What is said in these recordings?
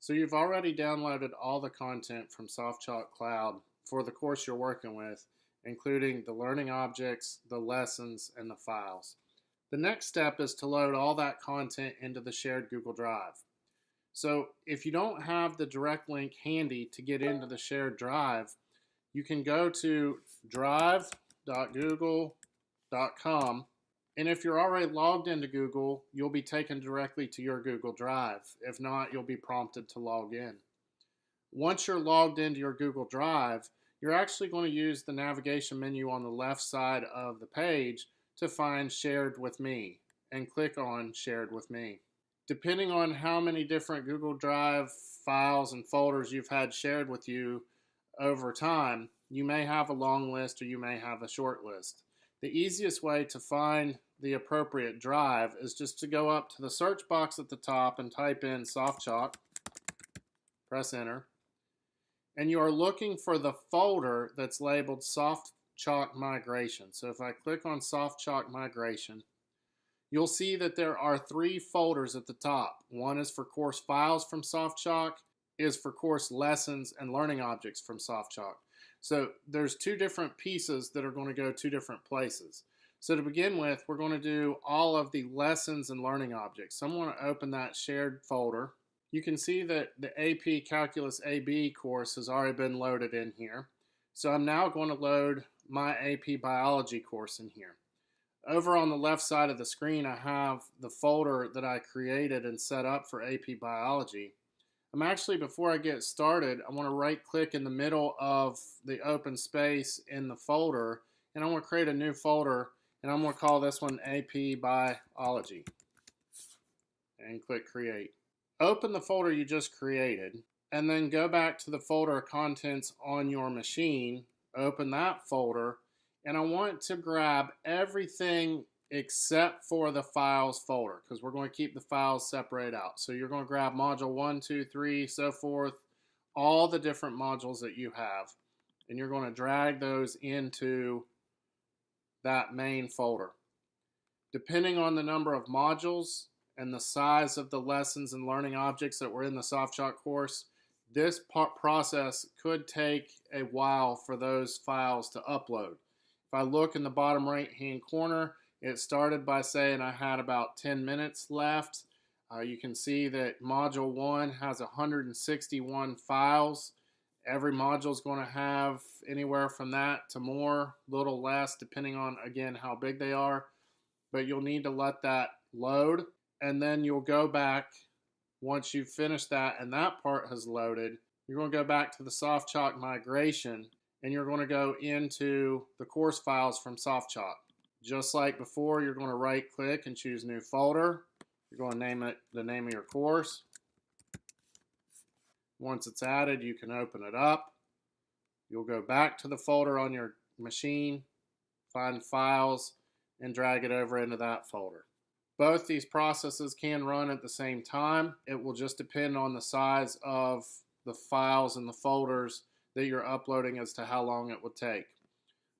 So you've already downloaded all the content from SoftChalk Cloud for the course you're working with, including the learning objects, the lessons, and the files. The next step is to load all that content into the shared Google Drive. So if you don't have the direct link handy to get into the shared drive, you can go to drive.google.com, and if you're already logged into Google, you'll be taken directly to your Google Drive. If not, you'll be prompted to log in. Once you're logged into your Google Drive, you're actually going to use the navigation menu on the left side of the page to find Shared with Me and click on Shared with Me. Depending on how many different Google Drive files and folders you've had shared with you over time, you may have a long list or you may have a short list. The easiest way to find the appropriate drive is just to go up to the search box at the top and type in SoftChalk, press enter, and you are looking for the folder that's labeled SoftChalk Migration. So if I click on SoftChalk Migration, you'll see that there are 3 folders at the top. One is for course files from SoftChalk, is for course lessons and learning objects from SoftChalk. So there's 2 different pieces that are going to go 2 different places. So to begin with, we're going to do all of the lessons and learning objects. So I'm going to open that shared folder. You can see that the AP Calculus AB course has already been loaded in here. So I'm now going to load my AP Biology course in here. Over on the left side of the screen, I have the folder that I created and set up for AP Biology. Before I get started, I want to right click in the middle of the open space in the folder, and I want to create a new folder, and I'm going to call this one AP Biology, and click Create. Open the folder you just created, and then go back to the folder of contents on your machine, open that folder, and I want to grab everything except for the files folder, because we're going to keep the files separated out. So you're going to grab module 1, 2, 3, so forth, all the different modules that you have, and you're going to drag those into that main folder. Depending on the number of modules and the size of the lessons and learning objects that were in the SoftChalk course, this process could take a while for those files to upload. If I look in the bottom right hand corner, it started by saying I had about 10 minutes left. You can see that module 1 has 161 files. Every module is going to have anywhere from that to more, a little less, depending on, again, how big they are. But you'll need to let that load, and then you'll go back. Once you've finished that and that part has loaded, you're going to go back to the SoftChalk migration, and you're going to go into the course files from SoftChalk. Just like before, you're going to right click and choose new folder. You're going to name it the name of your course. Once it's added, you can open it up. You'll go back to the folder on your machine, find files, and drag it over into that folder. Both these processes can run at the same time. It will just depend on the size of the files and the folders that you're uploading as to how long it will take.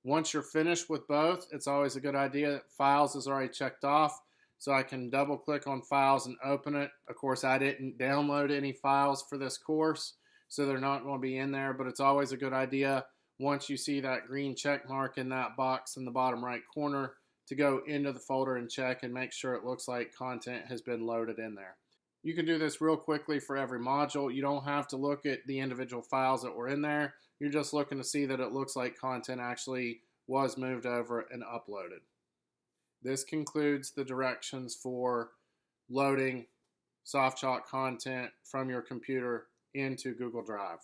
Once you're finished with both, it's always a good idea that files is already checked off, so I can double click on files and open it. Of course, I didn't download any files for this course, so they're not going to be in there, but it's always a good idea once you see that green check mark in that box in the bottom right corner to go into the folder and check and make sure it looks like content has been loaded in there. You can do this real quickly for every module. You don't have to look at the individual files that were in there. You're just looking to see that it looks like content actually was moved over and uploaded. This concludes the directions for loading SoftChalk content from your computer into Google Drive.